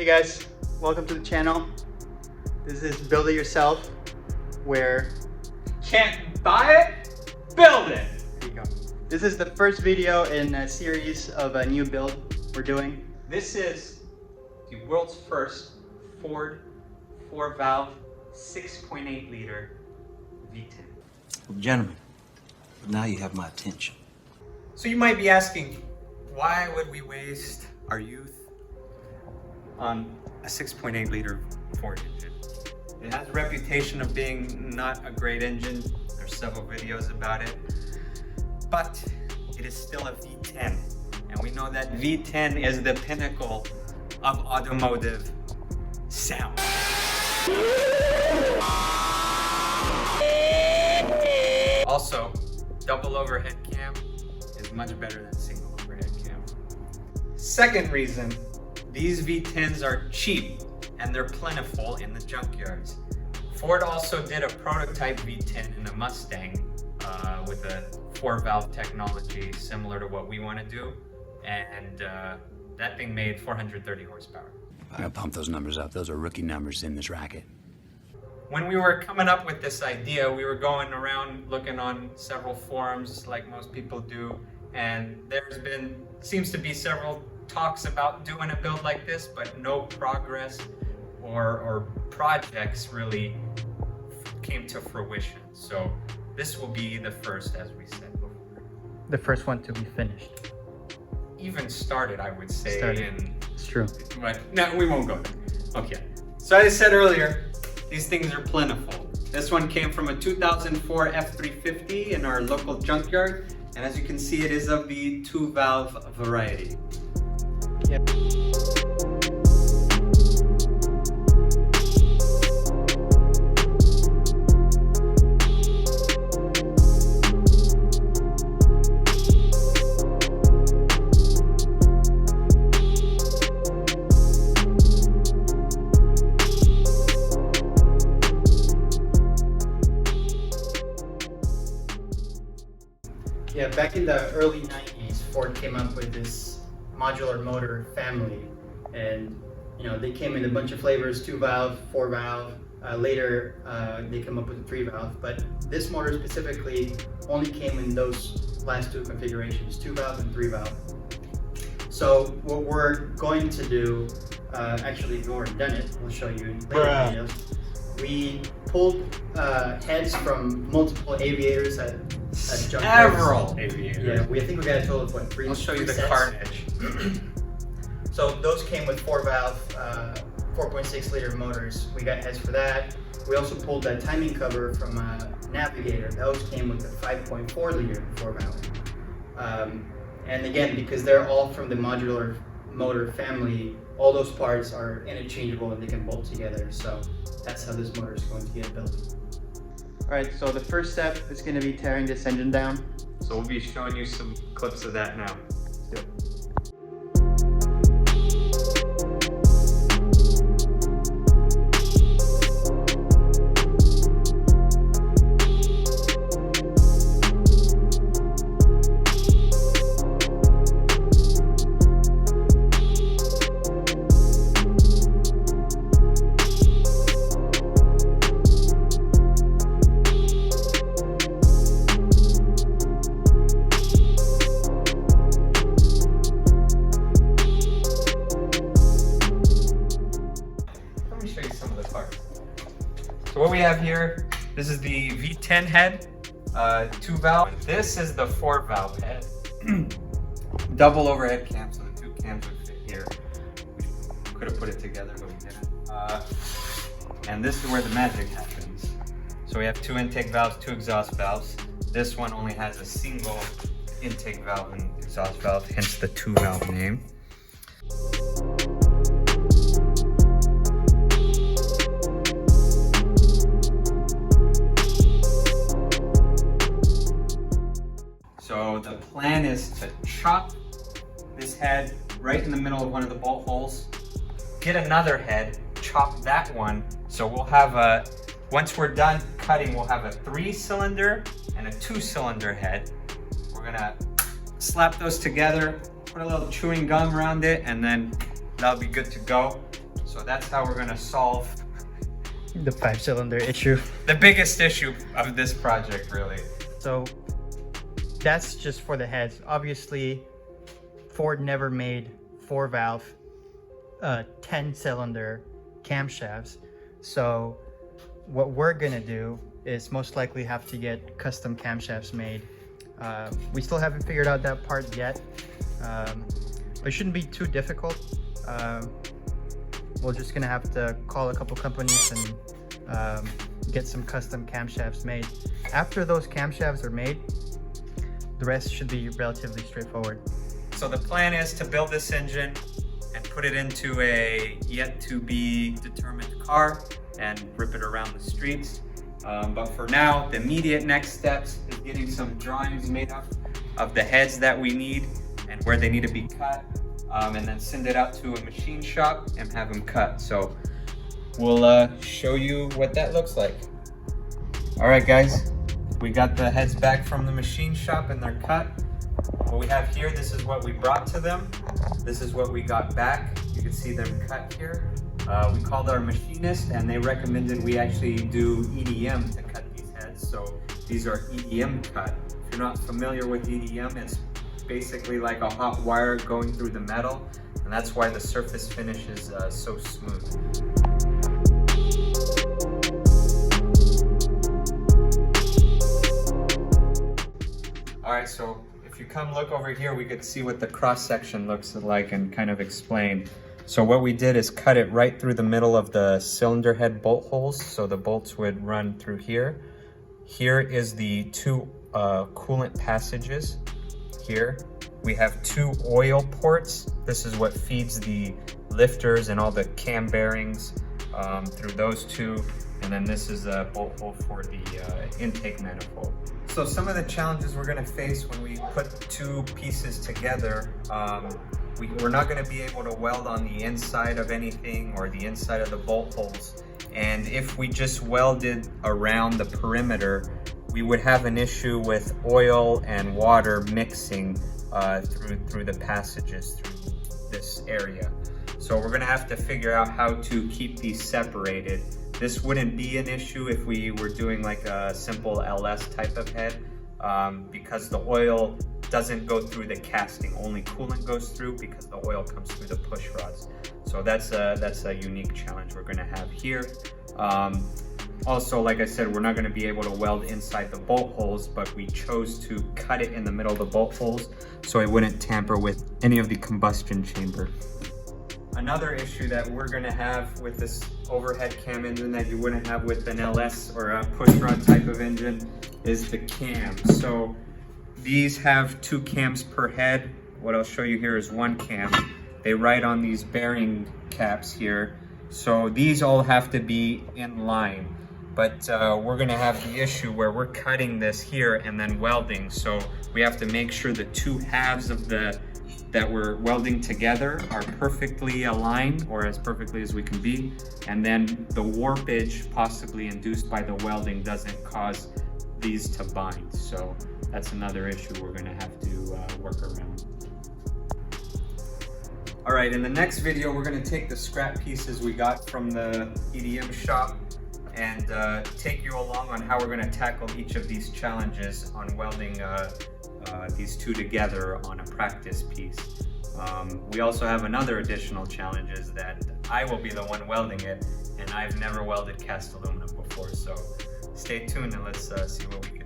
Hey guys, welcome to the channel. This is Build It Yourself, where can't buy it, build it. there you go. This is the first video in a series of a new build we're doing. This is the world's first Ford 4-valve 6.8 liter V10. Well, gentlemen, now you have my attention. So you might be asking, why would we waste our youth on a 6.8 liter Ford engine? It has a reputation of being not a great engine. There's several videos about it, but it is still a V10. And we know that V10 is the pinnacle of automotive sound. Also, double overhead cam is much better than single overhead cam. Second reason, these V10s are cheap and they're plentiful in the junkyards. Ford also did a prototype V10 in a Mustang with a 4-valve technology similar to what we want to do, and that thing made 430 horsepower. I gotta pump those numbers up. Those are rookie numbers in this racket. When we were coming up with this idea, we were going around looking on several forums like most people do, and seems to be several talks about doing a build like this, but no progress or projects really came to fruition. So this will be the first, as we said before. The first one to be finished. Even started, I would say. It's true. But no, we won't go there. Okay. So as I said earlier, these things are plentiful. This one came from a 2004 F250 in our local junkyard, and as you can see, it is of the 2-valve variety. Yep. Yeah, back in the early 90s, Ford came up with this modular motor family, and they came in a bunch of flavors: 2-valve, 4-valve. Later, they come up with a 3-valve, but this motor specifically only came in those last two configurations: 2-valve and 3-valve. So what we're going to do, actually we've already done it, we'll show you in later videos. We pulled heads from multiple aviators at junkyards. Several aviators. Yeah, I think we got a total of what, three? I'll show you the sets? carnage. So those came with 4-valve, 4.6 liter motors. We got heads for that. We also pulled that timing cover from Navigator. Those came with a 5.4 liter 4-valve. And again, because they're all from the modular motor family, all those parts are interchangeable and they can bolt together. So that's how this motor is going to get built. All right, so the first step is going to be tearing this engine down. So we'll be showing you some clips of that now. Let's do it. So what we have here, this is the V10 head, 2-valve. This is the 4-valve head. Double overhead cam, so the two cams would fit here. We could have put it together, but we didn't. And this is where the magic happens. So we have two intake valves, two exhaust valves. This one only has a single intake valve and exhaust valve, hence the 2-valve name. So the plan is to chop this head right in the middle of one of the bolt holes, get another head, chop that one. So we'll have once we're done cutting, we'll have a 3-cylinder and a 2-cylinder head. We're gonna slap those together, put a little chewing gum around it, and then that'll be good to go. So that's how we're gonna solve The 5-cylinder issue. the biggest issue of this project, really. So that's just for the heads. Obviously, Ford never made 4-valve 10-cylinder camshafts. So what we're gonna do is most likely have to get custom camshafts made. We still haven't figured out that part yet, but it shouldn't be too difficult. We're just gonna have to call a couple companies and get some custom camshafts made. After those camshafts are made, the rest should be relatively straightforward. So the plan is to build this engine and put it into a yet to be determined car and rip it around the streets. But for now, the immediate next steps is getting some drawings made up of the heads that we need and where they need to be cut, and then send it out to a machine shop and have them cut. So we'll show you what that looks like. All right, guys, we got the heads back from the machine shop and they're cut. What we have here, this is what we brought to them. This is what we got back. You can see them cut here. We called our machinist and they recommended we actually do EDM to cut these heads. So these are EDM cut. If you're not familiar with EDM, it's basically like a hot wire going through the metal, and that's why the surface finish is so smooth. All right, so if you come look over here, we could see what the cross section looks like and kind of explain. So what we did is cut it right through the middle of the cylinder head bolt holes, so the bolts would run through here. Here is the 2 coolant passages. Here we have 2 oil ports. This is what feeds the lifters and all the cam bearings through those 2. And then this is a bolt hole for the intake manifold. So some of the challenges we're gonna face when we put 2 pieces together, we're not gonna be able to weld on the inside of anything or the inside of the bolt holes. And if we just welded around the perimeter, we would have an issue with oil and water mixing through the passages through this area. So we're gonna have to figure out how to keep these separated. This wouldn't be an issue if we were doing like a simple LS type of head, because the oil doesn't go through the casting, only coolant goes through because the oil comes through the push rods. So that's a unique challenge we're gonna have here. Also, like I said, we're not gonna be able to weld inside the bolt holes, but we chose to cut it in the middle of the bolt holes so it wouldn't tamper with any of the combustion chamber. Another issue that we're gonna have with this overhead cam engine that you wouldn't have with an LS or a pushrod type of engine is the cams. So these have 2 cams per head. What I'll show you here is 1 cam. They ride on these bearing caps here. So these all have to be in line. But we're gonna have the issue where we're cutting this here and then welding. So we have to make sure the 2 halves of that we're welding together are perfectly aligned, or as perfectly as we can be. And then the warpage possibly induced by the welding doesn't cause these to bind. So that's another issue we're gonna have to work around. All right, in the next video, we're gonna take the scrap pieces we got from the EDM shop and take you along on how we're gonna tackle each of these challenges on welding these 2 together on a practice piece. We also have another additional challenge is that I will be the one welding it, and I've never welded cast aluminum before, so stay tuned and let's see what we can